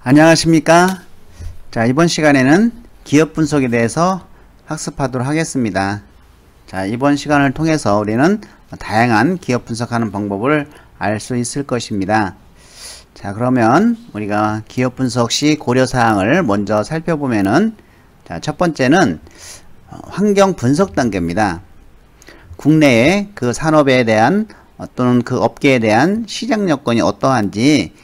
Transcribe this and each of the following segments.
안녕하십니까. 자, 이번 시간에는 기업 분석에 대해서 학습하도록 하겠습니다. 자, 이번 시간을 통해서 우리는 다양한 기업 분석하는 방법을 알 수 있을 것입니다. 자, 그러면 우리가 기업 분석 시 고려사항을 먼저 살펴보면은, 자, 첫 번째는 환경 분석 단계입니다. 국내의 그 산업에 대한 또는 그 업계에 대한 시장 여건이 어떠한지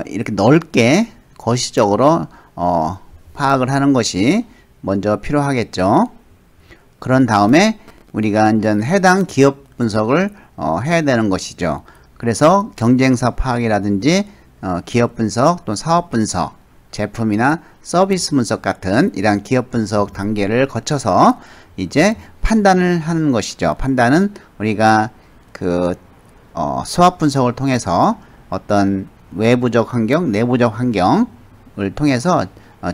이렇게 넓게 거시적으로 파악을 하는 것이 먼저 필요하겠죠. 그런 다음에 우리가 이제 해당 기업 분석을 해야 되는 것이죠. 그래서 경쟁사 파악이라든지 기업 분석 또는 사업 분석, 제품이나 서비스 분석 같은 이러한 기업 분석 단계를 거쳐서 이제 판단을 하는 것이죠. 판단은 우리가 그 수합 분석을 통해서 어떤 외부적 환경, 내부적 환경을 통해서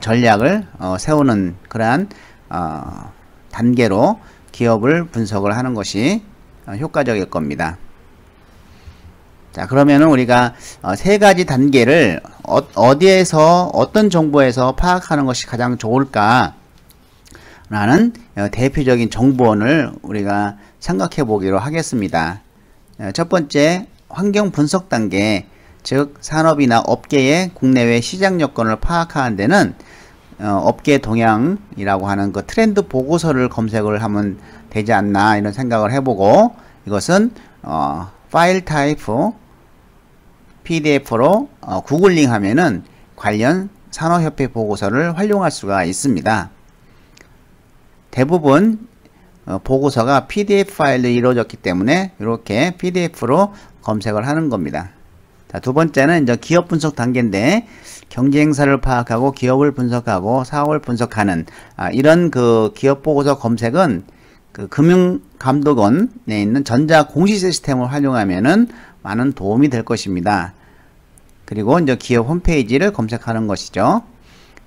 전략을 세우는 그러한 단계로 기업을 분석을 하는 것이 효과적일 겁니다. 자, 그러면은 우리가 세 가지 단계를 어디에서 어떤 정보에서 파악하는 것이 가장 좋을까 라는 대표적인 정보원을 우리가 생각해 보기로 하겠습니다. 첫 번째, 환경 분석 단계, 즉 산업이나 업계의 국내외 시장 여건을 파악하는 데는 업계 동향이라고 하는 그 트렌드 보고서를 검색을 하면 되지 않나 이런 생각을 해보고, 이것은 파일 타입 PDF로 구글링 하면은 관련 산업협회 보고서를 활용할 수가 있습니다. 대부분 보고서가 PDF 파일로 이루어졌기 때문에 이렇게 PDF로 검색을 하는 겁니다. 자, 두 번째는 이제 기업 분석 단계인데, 경쟁사를 파악하고 기업을 분석하고 사업을 분석하는 이런 그 기업 보고서 검색은 그 금융감독원에 있는 전자 공시 시스템을 활용하면은 많은 도움이 될 것입니다. 그리고 이제 기업 홈페이지를 검색하는 것이죠.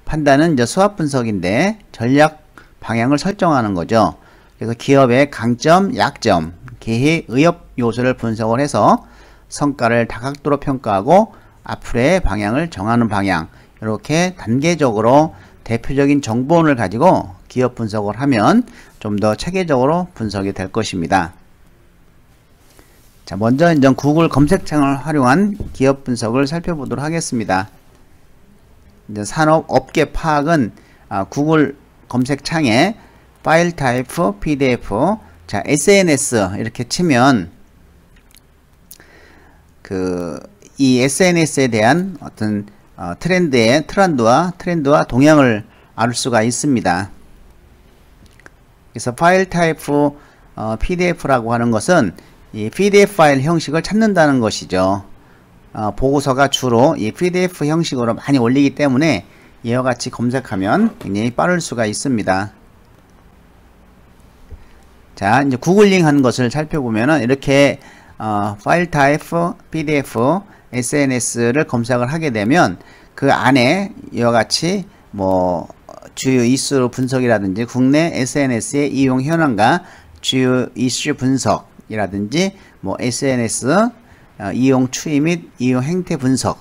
판단은 이제 수합 분석인데 전략 방향을 설정하는 거죠. 그래서 기업의 강점, 약점, 개해, 의협 요소를 분석을 해서 성과를 다각도로 평가하고 앞으로의 방향을 정하는 방향, 이렇게 단계적으로 대표적인 정보원을 가지고 기업 분석을 하면 좀 더 체계적으로 분석이 될 것입니다. 자, 먼저 이제 구글 검색창을 활용한 기업 분석을 살펴보도록 하겠습니다. 이제 산업 업계 파악은 구글 검색창에 파일 타입 PDF, 자, SNS 이렇게 치면 이 SNS에 대한 어떤 트렌드와 동향을 알 수가 있습니다. 그래서 파일 타입 PDF라고 하는 것은 이 PDF 파일 형식을 찾는다는 것이죠. 보고서가 주로 이 PDF 형식으로 많이 올리기 때문에 이와 같이 검색하면 굉장히 빠를 수가 있습니다. 자, 이제 구글링 한 것을 살펴보면은 이렇게 파일 타입 PDF SNS를 검색을 하게 되면 그 안에 이와 같이 뭐 주요 이슈 분석이라든지 국내 SNS의 이용 현황과 주요 이슈 분석이라든지 뭐 SNS 이용 추이 및 이용 행태 분석,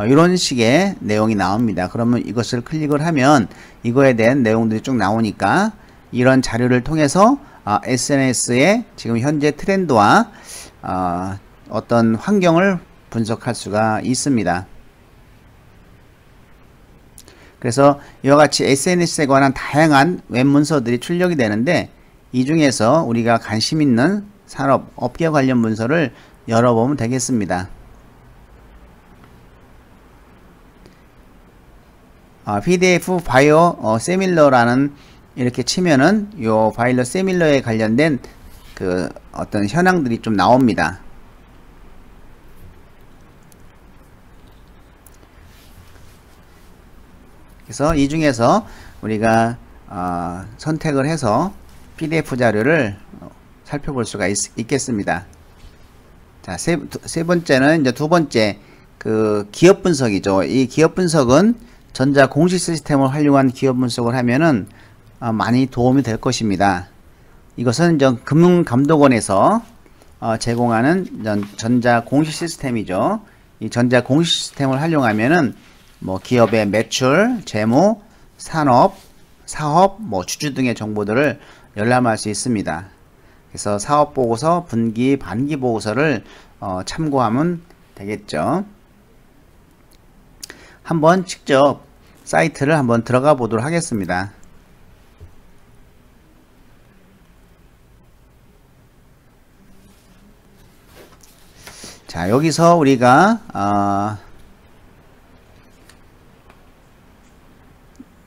이런 식의 내용이 나옵니다. 그러면 이것을 클릭을 하면 이거에 대한 내용들이 쭉 나오니까 이런 자료를 통해서 SNS의 지금 현재 트렌드와 어떤 환경을 분석할 수가 있습니다. 그래서 이와 같이 SNS에 관한 다양한 웹문서들이 출력이 되는데, 이 중에서 우리가 관심 있는 산업, 업계 관련 문서를 열어보면 되겠습니다. PDF 바이오 세밀러라는 이렇게 치면은 요 바이오 세밀러에 관련된 그 어떤 현황들이 좀 나옵니다. 그래서 이 중에서 우리가 선택을 해서 PDF 자료를 살펴볼 수가 있겠습니다. 자, 세 번째는 이제 두 번째 그 기업 분석이죠. 이 기업 분석은 전자 공시 시스템을 활용한 기업 분석을 하면은 많이 도움이 될 것입니다. 이것은 이제 금융감독원에서 제공하는 전자 공시 시스템이죠. 이 전자 공시 시스템을 활용하면은 뭐 기업의 매출, 재무, 산업, 사업, 뭐 주주 등의 정보들을 열람할 수 있습니다. 그래서 사업 보고서, 분기, 반기 보고서를 참고하면 되겠죠. 한번 직접 사이트를 한번 들어가 보도록 하겠습니다. 자, 여기서 우리가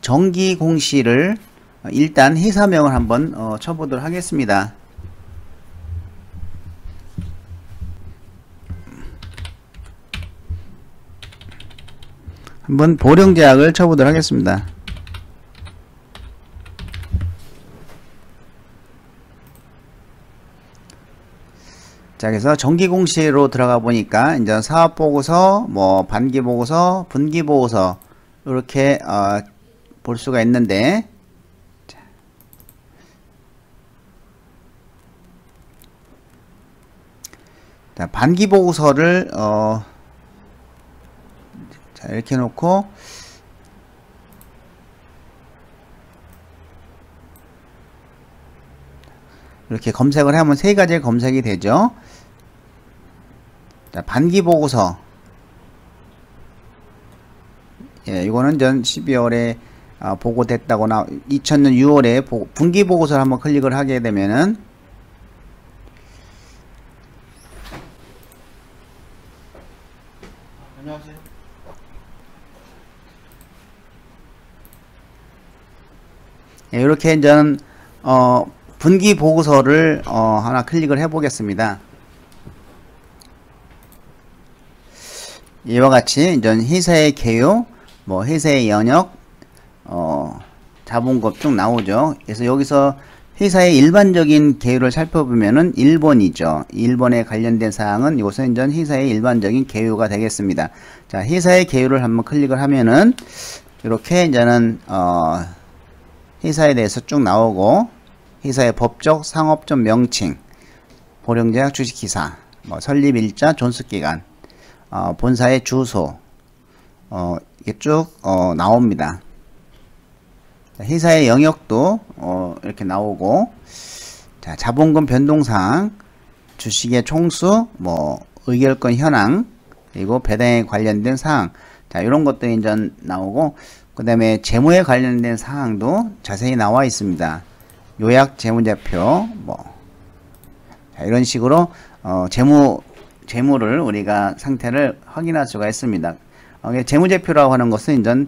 정기 공시를 일단 회사명을 한번 쳐보도록 하겠습니다. 한번 보령제약을 쳐보도록 하겠습니다. 자, 그래서 정기공시로 들어가 보니까 이제 사업보고서, 뭐 반기보고서, 분기보고서 이렇게 볼 수가 있는데, 자, 반기보고서를 자, 이렇게 놓고 이렇게 검색을 하면 세 가지 검색이 되죠. 자, 반기보고서. 예, 이거는 전 12월에 보고됐다고 2000년 6월에 분기보고서를 한번 클릭을 하게 되면은 안녕하세요. 예, 이렇게 저는 분기보고서를 하나 클릭을 해 보겠습니다. 이와 같이 이제 회사의 개요, 뭐 회사의 연역, 자본급 쭉 나오죠. 그래서 여기서 회사의 일반적인 개요를 살펴보면은 1번이죠. 1번에 관련된 사항은 이것은 이제 회사의 일반적인 개요가 되겠습니다. 자, 회사의 개요를 한번 클릭을 하면은 이렇게 이제는 회사에 대해서 쭉 나오고, 회사의 법적 상업적 명칭, 보령제약 주식기사, 뭐 설립일자, 존속기간, 본사의 주소, 이게 쭉 나옵니다. 회사의 영역도 이렇게 나오고, 자, 자본금 변동사항, 주식의 총수, 뭐 의결권 현황, 그리고 배당에 관련된 사항, 자, 이런 것들이 이제 나오고, 그 다음에 재무에 관련된 사항도 자세히 나와 있습니다. 요약 재무제표, 뭐 자, 이런 식으로 재무를 우리가 상태를 확인할 수가 있습니다. 재무제표라고 하는 것은 이제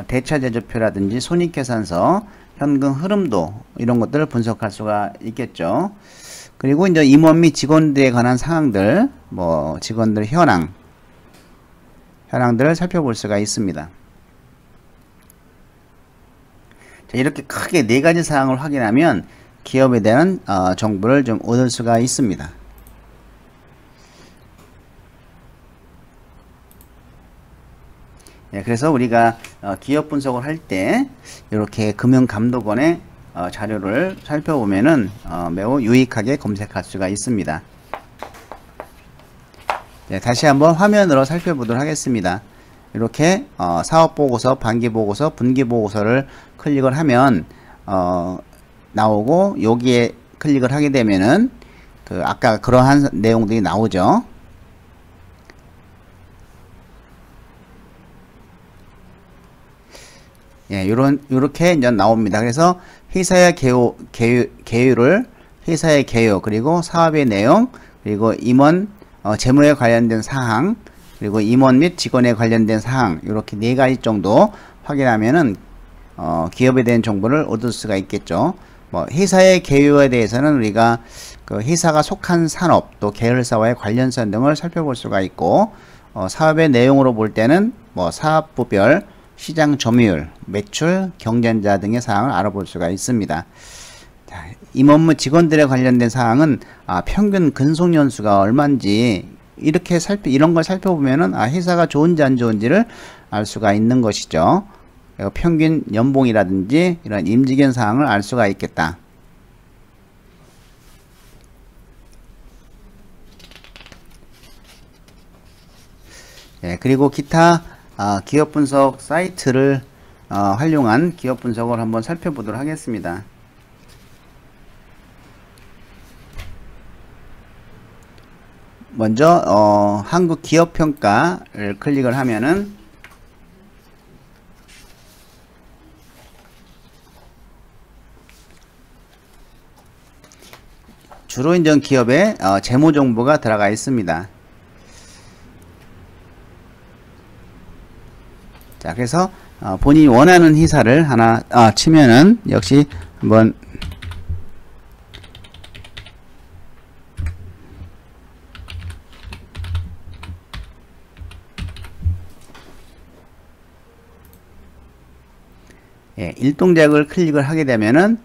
대차제조표라든지 손익계산서, 현금 흐름도 이런 것들을 분석할 수가 있겠죠. 그리고 이제 임원 및 직원들에 관한 사항들, 뭐 직원들 현황들을 살펴볼 수가 있습니다. 자, 이렇게 크게 네 가지 사항을 확인하면 기업에 대한 정보를 좀 얻을 수가 있습니다. 예, 그래서 우리가 기업 분석을 할 때 이렇게 금융감독원의 자료를 살펴보면은 매우 유익하게 검색할 수가 있습니다. 예, 다시 한번 화면으로 살펴보도록 하겠습니다. 이렇게 사업보고서, 반기보고서, 분기보고서를 클릭을 하면 나오고, 여기에 클릭을 하게 되면은 아까 그러한 내용들이 나오죠. 예, 요렇게 이제 나옵니다. 그래서 회사의 개요를, 회사의 개요, 그리고 사업의 내용, 그리고 임원, 재무에 관련된 사항, 그리고 임원 및 직원에 관련된 사항, 이렇게 네 가지 정도 확인하면은 기업에 대한 정보를 얻을 수가 있겠죠. 뭐 회사의 개요에 대해서는 우리가 그 회사가 속한 산업, 또 계열사와의 관련성 등을 살펴볼 수가 있고, 사업의 내용으로 볼 때는 뭐 사업부별, 시장 점유율, 매출, 경쟁자 등의 사항을 알아볼 수가 있습니다. 자, 임원 및 직원들에 관련된 사항은 평균 근속 연수가 얼마인지 이렇게 이런 걸 살펴보면은 회사가 좋은지 안 좋은지를 알 수가 있는 것이죠. 평균 연봉이라든지 이런 임직원 사항을 알 수가 있겠다. 예, 그리고 기타 기업 분석 사이트를 활용한 기업 분석을 한번 살펴보도록 하겠습니다. 먼저 한국 기업 평가를 클릭을 하면은 주로 인정 기업의 재무 정보가 들어가 있습니다. 자, 그래서 본인이 원하는 회사를 하나 치면은 역시 한번 일동작을 클릭을 하게 되면은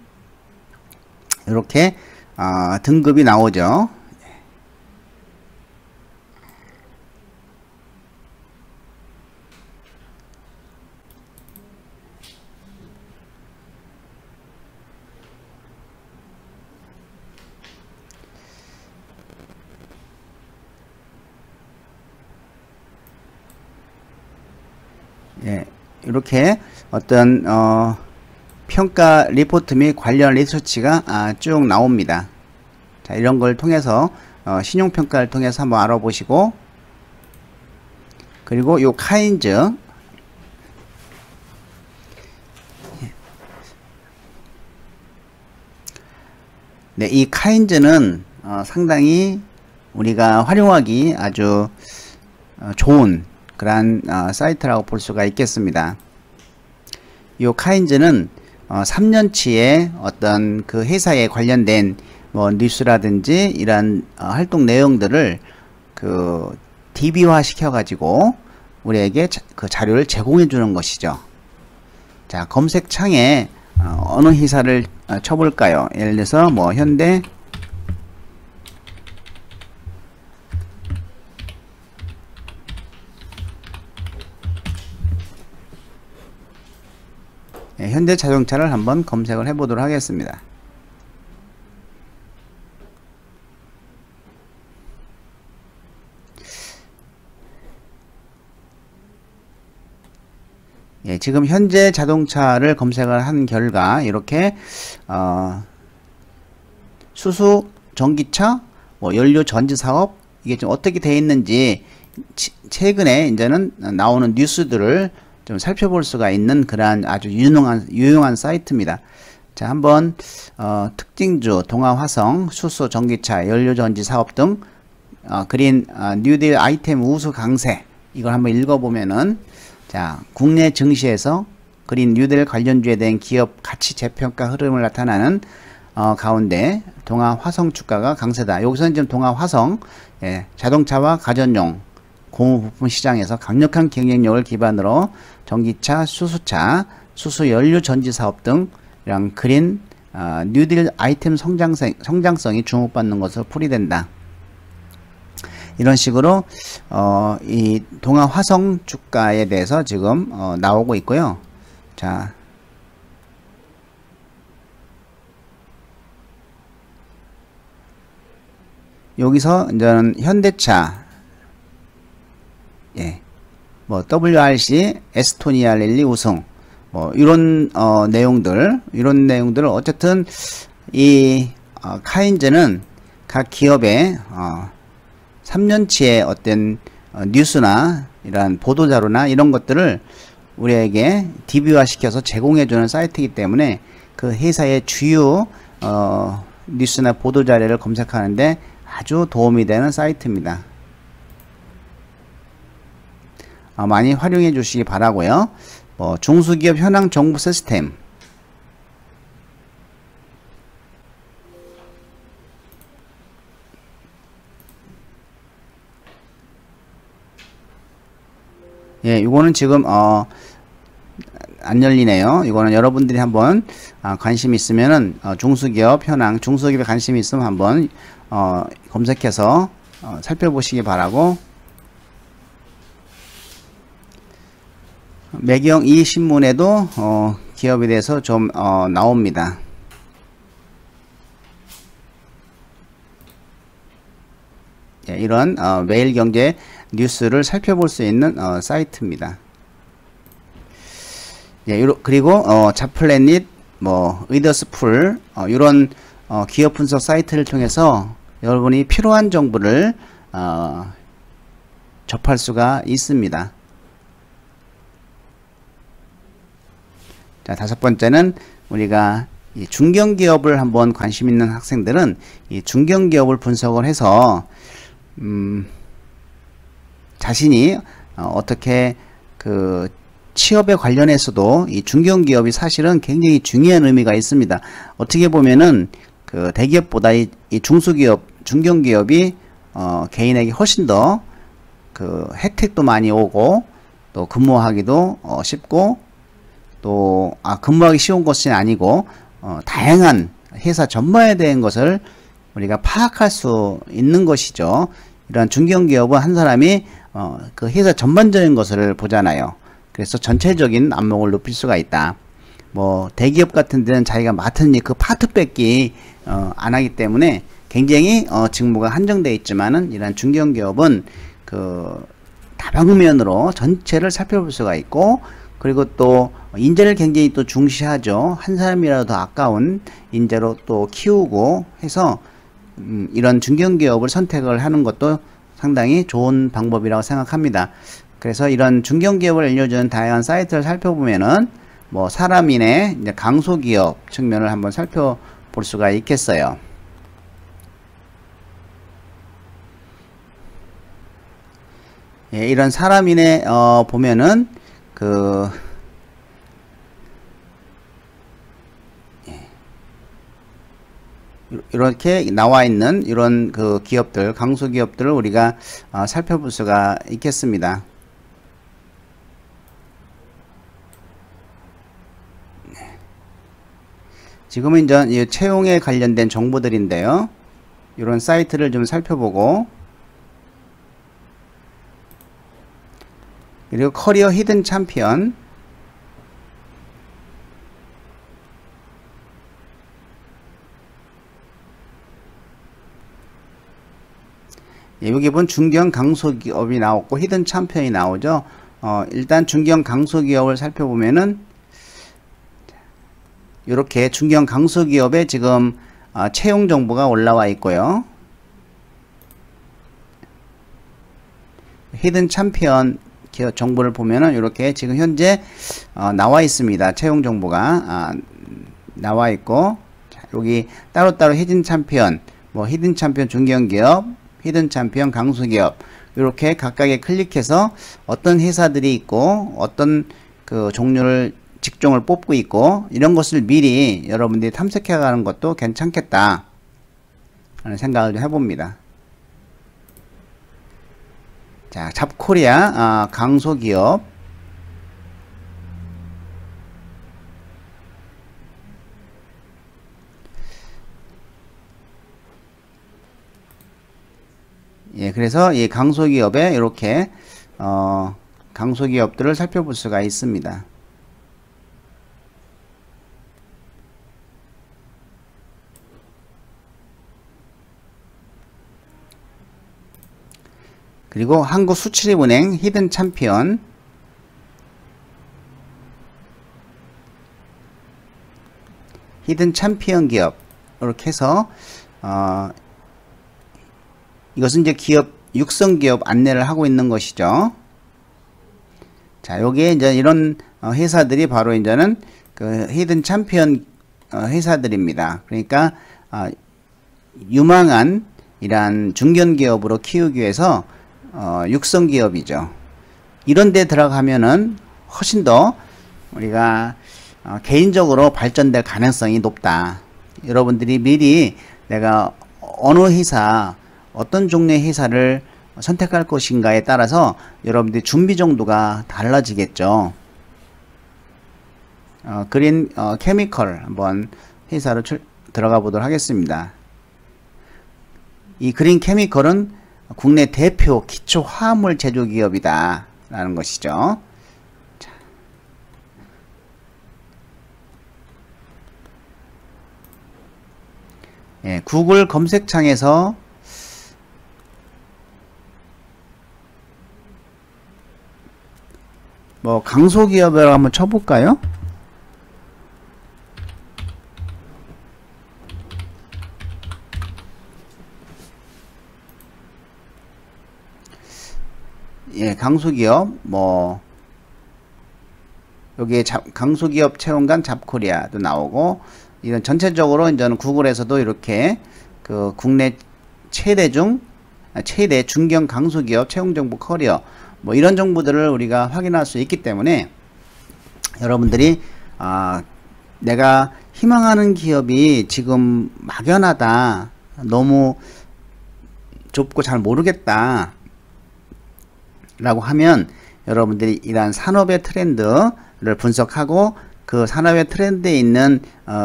이렇게 등급이 나오죠. 이렇게 어떤 평가 리포트 및 관련 리서치가 쭉 나옵니다. 자, 이런 걸 통해서 신용평가를 통해서 한번 알아보시고, 그리고 요 카인즈, 네, 이 카인즈는 상당히 우리가 활용하기 아주 좋은 그러한 사이트라고 볼 수가 있겠습니다. 요 카인즈는 3년치의 어떤 그 회사에 관련된 뭐 뉴스라든지 이런 활동 내용들을 그 DB화 시켜 가지고 우리에게 그 자료를 제공해 주는 것이죠. 자, 검색창에 어느 회사를 쳐볼까요? 예를 들어서 뭐 현대 현대자동차를 한번 검색을 해 보도록 하겠습니다. 지금 현재 자동차를 검색을 한 결과 이렇게 수소, 전기차, 뭐 연료 전지 사업, 이게 좀 어떻게 되어 있는지 최근에 이제는 나오는 뉴스들을 좀 살펴볼 수가 있는 그러한 아주 유용한 사이트입니다. 자, 한번 특징주, 동아화성, 수소, 전기차, 연료전지 사업 등 그린 뉴딜 아이템 우수 강세, 이걸 한번 읽어보면은, 자, 국내 증시에서 그린 뉴딜 관련주에 대한 기업 가치 재평가 흐름을 나타나는 가운데 동아화성 주가가 강세다. 여기서는 지금 동아화성, 자동차와 가전용 고무부품 시장에서 강력한 경쟁력을 기반으로 전기차, 수소차, 수소 연료 전지 사업 등 이런 그린 뉴딜 아이템 성장성이 주목받는 것으로 풀이된다. 이런 식으로 이 동아화성 주가에 대해서 지금 나오고 있고요. 자, 여기서 이제는 현대차, 뭐 WRC, 에스토니아 랠리 우승, 뭐 이런 내용들을 어쨌든 이 카인즈는 각 기업의 3년치의 어떤 뉴스나 이런 보도자료나 이런 것들을 우리에게 DB화 시켜서 제공해주는 사이트이기 때문에 그 회사의 주요 뉴스나 보도자료를 검색하는데 아주 도움이 되는 사이트입니다. 많이 활용해 주시기 바라고요. 중소기업 현황 정보 시스템, 이거는 지금 안 열리네요. 이거는 여러분들이 한번 관심 있으면은 중소기업 현황, 중소기업에 관심이 있으면 한번 검색해서 살펴보시기 바라고, 매경 이 신문에도 기업에 대해서 좀 나옵니다. 이런 매일경제 뉴스를 살펴볼 수 있는 사이트입니다. 예, 그리고 자플래닛, 뭐 의더스풀 이런 기업 분석 사이트를 통해서 여러분이 필요한 정보를 접할 수가 있습니다. 자, 다섯 번째는 우리가 이 중견기업을 한번 관심 있는 학생들은 이 중견기업을 분석을 해서 자신이 어떻게 그 취업에 관련해서도 이 중견기업이 사실은 굉장히 중요한 의미가 있습니다. 어떻게 보면은 그 대기업보다 이 중소기업, 중견기업이 개인에게 훨씬 더 그 혜택도 많이 오고 또 근무하기도 쉽고 또 근무하기 쉬운 것이 아니고 다양한 회사 전반에 대한 것을 우리가 파악할 수 있는 것이죠. 이러한 중견기업은 한 사람이 그 회사 전반적인 것을 보잖아요. 그래서 전체적인 안목을 높일 수가 있다. 뭐 대기업 같은 데는 자기가 맡은 일 그 파트 뺏기 안 하기 때문에 굉장히 직무가 한정되어 있지만은 이러한 중견기업은 그 다방면으로 전체를 살펴볼 수가 있고, 그리고 또 인재를 굉장히 또 중시하죠. 한 사람이라도 더 아까운 인재로 또 키우고 해서 이런 중견기업을 선택을 하는 것도 상당히 좋은 방법이라고 생각합니다. 그래서 이런 중견기업을 알려주는 다양한 사이트를 살펴보면은 뭐 사람인의 이제 강소기업 측면을 한번 살펴볼 수가 있겠어요. 예, 이런 사람인의 보면은 그 이렇게 나와 있는 이런 그 기업들, 강소기업들을 우리가 살펴볼 수가 있겠습니다. 지금은 이제 이 채용에 관련된 정보들인데요. 이런 사이트를 좀 살펴보고, 그리고 커리어 히든 챔피언, 예, 여기 보면 중견 강소기업이 나왔고 히든 챔피언이 나오죠. 일단 중견 강소기업을 살펴보면은 이렇게 중견 강소기업에 지금 채용 정보가 올라와 있고요. 히든 챔피언 기업 정보를 보면은 이렇게 지금 현재 나와 있습니다. 채용 정보가 나와 있고, 자, 여기 따로따로 히든 챔피언, 뭐 히든 챔피언 중견기업, 히든 챔피언 강소기업, 이렇게 각각에 클릭해서 어떤 회사들이 있고 어떤 그 종류를 직종을 뽑고 있고 이런 것을 미리 여러분들이 탐색해 가는 것도 괜찮겠다 하는 생각을 좀 해봅니다. 자, 잡코리아 강소기업, 예, 그래서 이 강소기업에 이렇게 강소기업들을 살펴볼 수가 있습니다. 그리고 한국수출입은행 히든 챔피언, 히든 챔피언 기업, 이렇게 해서 이것은 이제 기업 육성 기업 안내를 하고 있는 것이죠. 자, 여기에 이제 이런 회사들이 바로 이제는 그 히든 챔피언 회사들입니다. 그러니까 유망한 이러한 중견 기업으로 키우기 위해서 육성 기업이죠. 이런 데 들어가면은 훨씬 더 우리가 개인적으로 발전될 가능성이 높다. 여러분들이 미리 내가 어느 회사, 어떤 종류의 회사를 선택할 것인가에 따라서 여러분들이 준비 정도가 달라지겠죠. 그린 케미컬 한번 회사로 들어가 보도록 하겠습니다. 이 그린 케미컬은 국내 대표 기초 화합물 제조 기업이다 라는 것이죠. 자. 예, 구글 검색창에서 뭐 강소기업이라고 한번 쳐볼까요? 예, 강소기업 뭐 여기에 강소기업 채용관 잡코리아도 나오고, 이런 전체적으로 이제는 구글에서도 이렇게 그 국내 최대 중견 강소기업 채용정보 커리어 뭐 이런 정보들을 우리가 확인할 수 있기 때문에, 여러분들이 내가 희망하는 기업이 지금 막연하다, 너무 좁고 잘 모르겠다 라고 하면, 여러분들이 이러한 산업의 트렌드를 분석하고 그 산업의 트렌드에 있는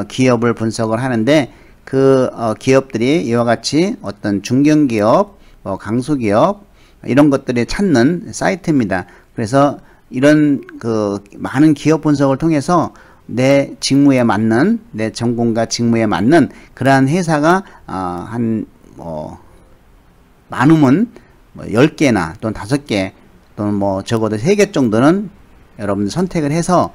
기업을 분석을 하는데, 그 기업들이 이와 같이 어떤 중견기업, 강소기업 이런 것들이 찾는 사이트입니다. 그래서 이런 그 많은 기업 분석을 통해서 내 직무에 맞는, 내 전공과 직무에 맞는 그러한 회사가 한 많으면 10개나 또는 5개 또는 뭐 적어도 3개 정도는 여러분들 선택을 해서,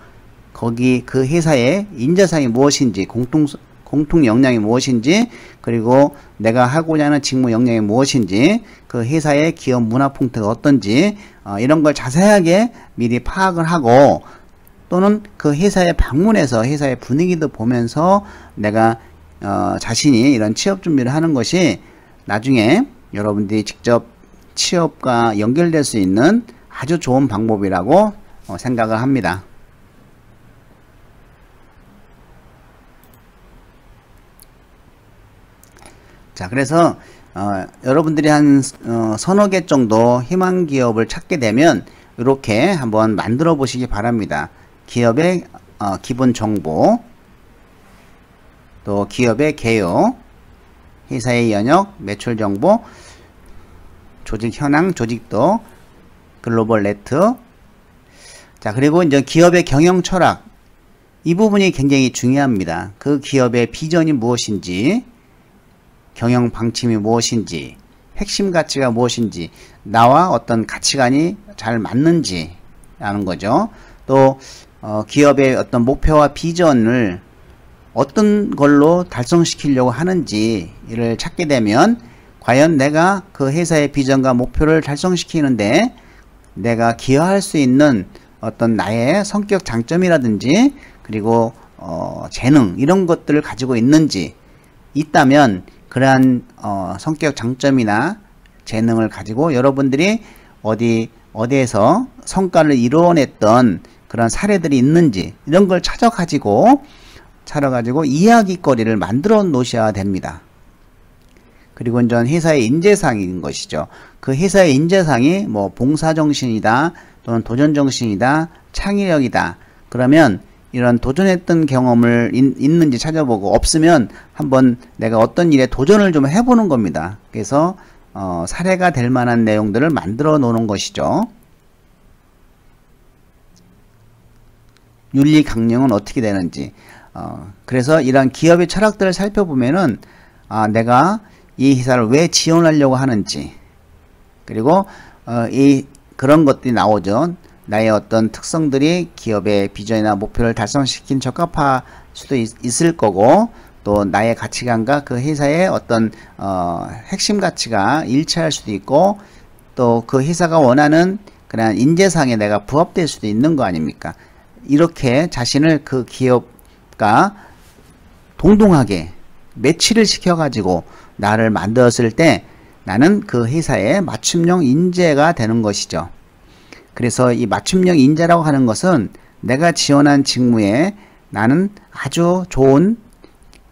거기 그 회사의 인재상이 무엇인지, 공통 역량이 무엇인지, 그리고 내가 하고자 하는 직무 역량이 무엇인지, 그 회사의 기업 문화 풍토가 어떤지 이런 걸 자세하게 미리 파악을 하고, 또는 그 회사에 방문해서 회사의 분위기도 보면서 내가 자신이 이런 취업 준비를 하는 것이 나중에 여러분들이 직접 취업과 연결될 수 있는 아주 좋은 방법이라고 생각을 합니다. 자, 그래서 여러분들이 한 서너 개 정도 희망 기업을 찾게 되면 이렇게 한번 만들어 보시기 바랍니다. 기업의 기본 정보, 또 기업의 개요, 회사의 연역, 매출 정보, 조직 현황, 조직도, 글로벌 네트. 자, 그리고 이제 기업의 경영 철학, 이 부분이 굉장히 중요합니다. 그 기업의 비전이 무엇인지, 경영 방침이 무엇인지, 핵심 가치가 무엇인지, 나와 어떤 가치관이 잘 맞는지 라는 거죠. 또 기업의 어떤 목표와 비전을 어떤 걸로 달성시키려고 하는지를 찾게 되면, 과연 내가 그 회사의 비전과 목표를 달성시키는데 내가 기여할 수 있는 어떤 나의 성격 장점이라든지, 그리고 재능 이런 것들을 가지고 있는지, 있다면 그러한 성격 장점이나 재능을 가지고 여러분들이 어디에서 성과를 이루어냈던 그런 사례들이 있는지, 이런 걸 찾아가지고 이야기거리를 만들어 놓으셔야 됩니다. 그리고 이제 회사의 인재상인 것이죠. 그 회사의 인재상이 뭐 봉사정신이다, 또는 도전정신이다, 창의력이다. 그러면 이런 도전했던 경험을 있는지 찾아보고, 없으면 한번 내가 어떤 일에 도전을 좀 해보는 겁니다. 그래서 사례가 될 만한 내용들을 만들어 놓는 것이죠. 윤리 강령은 어떻게 되는지, 그래서 이런 기업의 철학들을 살펴보면은 내가 이 회사를 왜 지원하려고 하는지, 그리고 그런 것들이 나오죠. 나의 어떤 특성들이 기업의 비전이나 목표를 달성시킨 적합할 수도 있을 거고, 또 나의 가치관과 그 회사의 어떤 핵심 가치가 일치할 수도 있고, 또 그 회사가 원하는 그런 인재상에 내가 부합될 수도 있는 거 아닙니까? 이렇게 자신을 그 기업과 동등하게 매치를 시켜가지고 나를 만들었을 때 나는 그 회사의 맞춤형 인재가 되는 것이죠. 그래서 이 맞춤형 인재라고 하는 것은 내가 지원한 직무에 나는 아주 좋은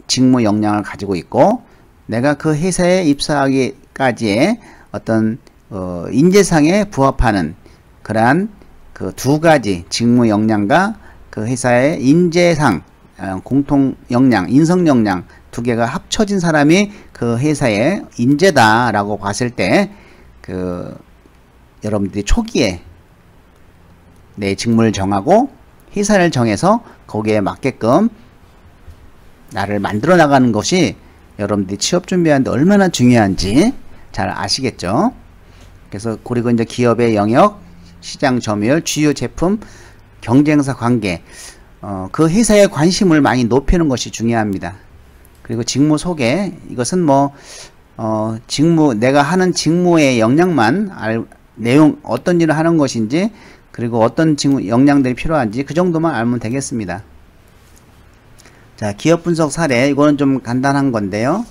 직무 역량을 가지고 있고, 내가 그 회사에 입사하기까지의 어떤 인재상에 부합하는 그러한 그 두 가지 직무 역량과 그 회사의 인재상, 공통 역량, 인성 역량 두 개가 합쳐진 사람이 그 회사의 인재다라고 봤을 때, 여러분들이 초기에 내 직무를 정하고 회사를 정해서 거기에 맞게끔 나를 만들어 나가는 것이 여러분들이 취업 준비하는데 얼마나 중요한지 잘 아시겠죠? 그래서 그리고 이제 기업의 영역, 시장 점유율, 주요 제품, 경쟁사 관계, 그 회사의 관심을 많이 높이는 것이 중요합니다. 그리고 직무 소개, 이것은 뭐 직무, 내가 하는 직무의 역량만 내용, 어떤 일을 하는 것인지, 그리고 어떤 역량들이 필요한지 그 정도만 알면 되겠습니다. 자, 기업 분석 사례, 이거는 좀 간단한 건데요.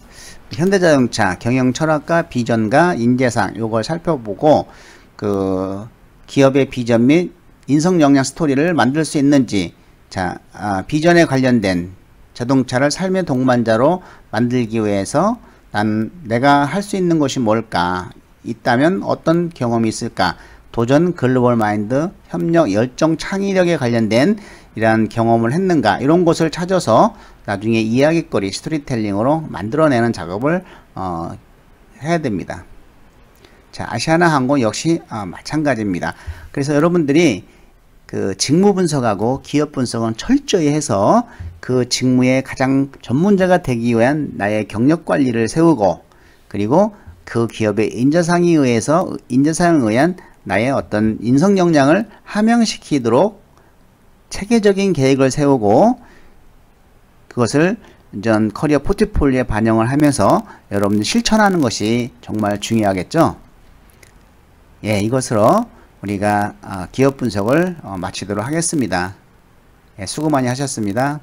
현대자동차 경영 철학과 비전과 인재상 요걸 살펴보고 그 기업의 비전 및 인성 역량 스토리를 만들 수 있는지, 자, 비전에 관련된 자동차를 삶의 동반자로 만들기 위해서 내가 할 수 있는 것이 뭘까? 있다면 어떤 경험이 있을까? 도전, 글로벌 마인드, 협력, 열정, 창의력에 관련된 이러한 경험을 했는가? 이런 것을 찾아서 나중에 이야기거리, 스토리텔링으로 만들어내는 작업을 해야 됩니다. 자, 아시아나항공 역시 마찬가지입니다. 그래서 여러분들이 그 직무 분석하고 기업 분석은 철저히 해서 그 직무의 가장 전문자가 되기 위한 나의 경력 관리를 세우고, 그리고 그 기업의 인재상에 의한 나의 어떤 인성 역량을 함양시키도록 체계적인 계획을 세우고 그것을 전 커리어 포트폴리오에 반영을 하면서 여러분들 실천하는 것이 정말 중요하겠죠. 예, 이것으로 우리가 기업 분석을 마치도록 하겠습니다. 예, 수고 많이 하셨습니다.